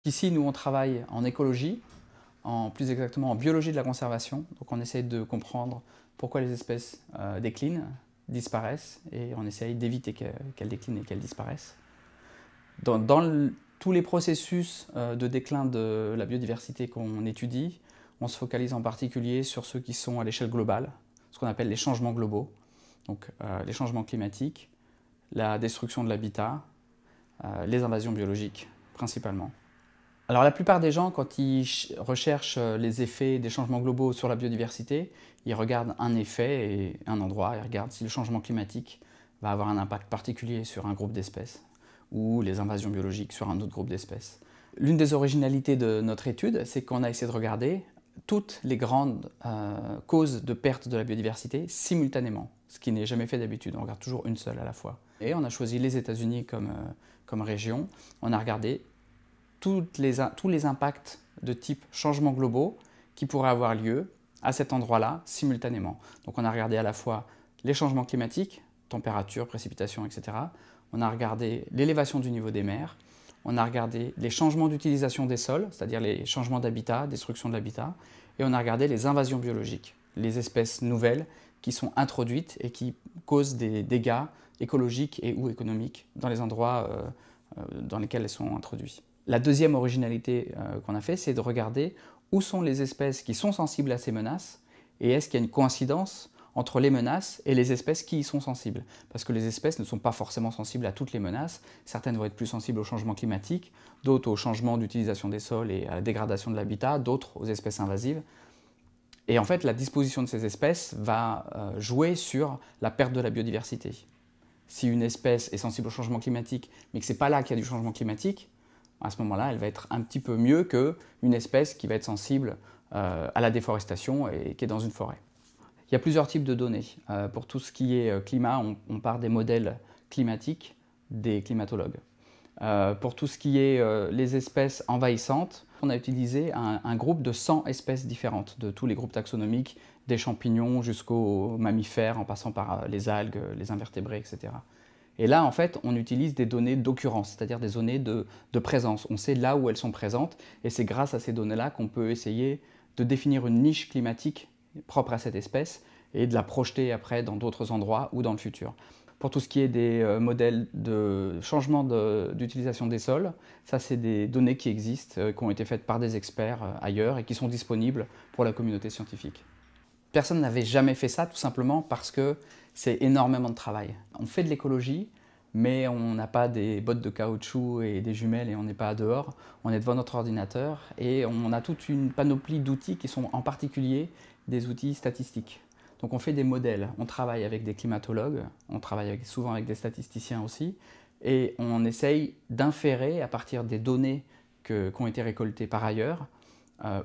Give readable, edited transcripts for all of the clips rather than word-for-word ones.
Ici, nous, on travaille en écologie, plus exactement en biologie de la conservation. Donc on essaye de comprendre pourquoi les espèces déclinent, disparaissent, et on essaye d'éviter qu'elles déclinent et qu'elles disparaissent. Tous les processus de déclin de la biodiversité qu'on étudie, on se focalise en particulier sur ceux qui sont à l'échelle globale, ce qu'on appelle les changements globaux, donc les changements climatiques, la destruction de l'habitat, les invasions biologiques principalement. Alors la plupart des gens, quand ils recherchent les effets des changements globaux sur la biodiversité, ils regardent un effet et un endroit, ils regardent si le changement climatique va avoir un impact particulier sur un groupe d'espèces ou les invasions biologiques sur un autre groupe d'espèces. L'une des originalités de notre étude, c'est qu'on a essayé de regarder toutes les grandes causes de perte de la biodiversité simultanément, ce qui n'est jamais fait d'habitude, on regarde toujours une seule à la fois. Et on a choisi les États-Unis comme région, on a regardé tous les impacts de type changements globaux qui pourraient avoir lieu à cet endroit-là simultanément. Donc on a regardé à la fois les changements climatiques, température, précipitations, etc. On a regardé l'élévation du niveau des mers, on a regardé les changements d'utilisation des sols, c'est-à-dire les changements d'habitat, destruction de l'habitat, et on a regardé les invasions biologiques, les espèces nouvelles qui sont introduites et qui causent des dégâts écologiques et ou économiques dans les endroits dans lesquels elles sont introduites. La deuxième originalité qu'on a fait, c'est de regarder où sont les espèces qui sont sensibles à ces menaces et est-ce qu'il y a une coïncidence entre les menaces et les espèces qui y sont sensibles. Parce que les espèces ne sont pas forcément sensibles à toutes les menaces. Certaines vont être plus sensibles au changement climatique, d'autres au changement d'utilisation des sols et à la dégradation de l'habitat, d'autres aux espèces invasives. Et en fait, la disposition de ces espèces va jouer sur la perte de la biodiversité. Si une espèce est sensible au changement climatique, mais que ce n'est pas là qu'il y a du changement climatique, à ce moment-là, elle va être un petit peu mieux qu'une espèce qui va être sensible à la déforestation et qui est dans une forêt. Il y a plusieurs types de données. Pour tout ce qui est climat, on part des modèles climatiques des climatologues. Pour tout ce qui est les espèces envahissantes, on a utilisé un groupe de 100 espèces différentes, de tous les groupes taxonomiques, des champignons jusqu'aux mammifères, en passant par les algues, les invertébrés, etc. Et là, en fait, on utilise des données d'occurrence, c'est-à-dire des données de présence. On sait là où elles sont présentes, et c'est grâce à ces données-là qu'on peut essayer de définir une niche climatique propre à cette espèce et de la projeter après dans d'autres endroits ou dans le futur. Pour tout ce qui est des modèles de changement d'utilisation des sols, ça c'est des données qui existent, qui ont été faites par des experts ailleurs et qui sont disponibles pour la communauté scientifique. Personne n'avait jamais fait ça tout simplement parce que c'est énormément de travail. On fait de l'écologie, mais on n'a pas des bottes de caoutchouc et des jumelles et on n'est pas dehors. On est devant notre ordinateur et on a toute une panoplie d'outils qui sont en particulier des outils statistiques. Donc on fait des modèles, on travaille avec des climatologues, on travaille souvent avec des statisticiens aussi, et on essaye d'inférer à partir des données qui ont été récoltées par ailleurs,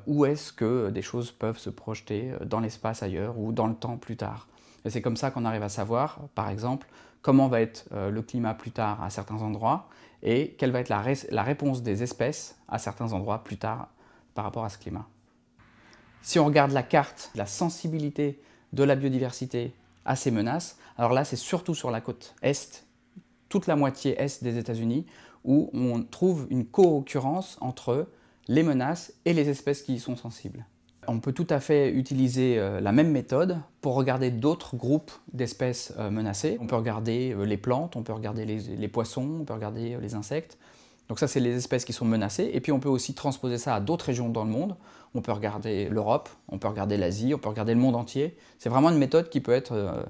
où est-ce que des choses peuvent se projeter dans l'espace ailleurs ou dans le temps plus tard. Et c'est comme ça qu'on arrive à savoir, par exemple, comment va être le climat plus tard à certains endroits et quelle va être la réponse des espèces à certains endroits plus tard par rapport à ce climat. Si on regarde la carte, la sensibilité de la biodiversité à ces menaces, alors là c'est surtout sur la côte est, toute la moitié est des États-Unis, où on trouve une co-occurrence entre les menaces et les espèces qui y sont sensibles. On peut tout à fait utiliser la même méthode pour regarder d'autres groupes d'espèces menacées. On peut regarder les plantes, on peut regarder les poissons, on peut regarder les insectes. Donc ça, c'est les espèces qui sont menacées. Et puis on peut aussi transposer ça à d'autres régions dans le monde. On peut regarder l'Europe, on peut regarder l'Asie, on peut regarder le monde entier. C'est vraiment une méthode qui peut être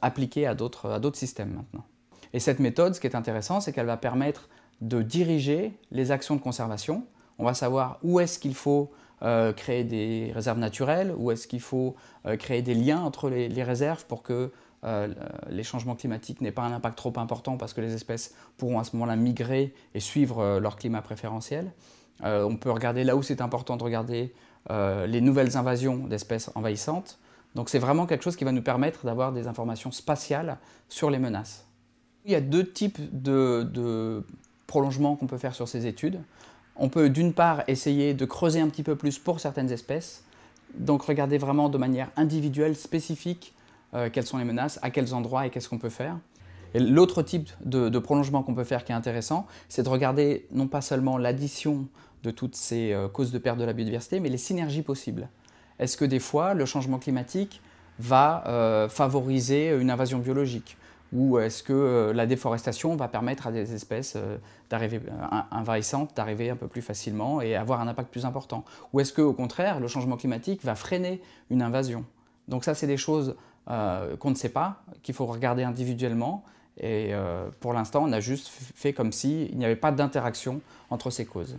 appliquée à d'autres systèmes maintenant. Et cette méthode, ce qui est intéressant, c'est qu'elle va permettre de diriger les actions de conservation. On va savoir où est-ce qu'il faut créer des réserves naturelles, où est-ce qu'il faut créer des liens entre les réserves pour que les changements climatiques n'aient pas un impact trop important parce que les espèces pourront à ce moment-là migrer et suivre leur climat préférentiel. On peut regarder là où c'est important de regarder les nouvelles invasions d'espèces envahissantes. Donc c'est vraiment quelque chose qui va nous permettre d'avoir des informations spatiales sur les menaces. Il y a deux types de prolongements qu'on peut faire sur ces études. On peut d'une part essayer de creuser un petit peu plus pour certaines espèces, donc regarder vraiment de manière individuelle, spécifique, quelles sont les menaces, à quels endroits et qu'est-ce qu'on peut faire. Et l'autre type de prolongement qu'on peut faire qui est intéressant, c'est de regarder non pas seulement l'addition de toutes ces causes de perte de la biodiversité, mais les synergies possibles. Est-ce que des fois, le changement climatique va favoriser une invasion biologique? Ou est-ce que la déforestation va permettre à des espèces invahissantes d'arriver un peu plus facilement et avoir un impact plus important? Ou est-ce qu'au contraire, le changement climatique va freiner une invasion? Donc ça, c'est des choses qu'on ne sait pas, qu'il faut regarder individuellement. Et pour l'instant, on a juste fait comme s'il n'y avait pas d'interaction entre ces causes.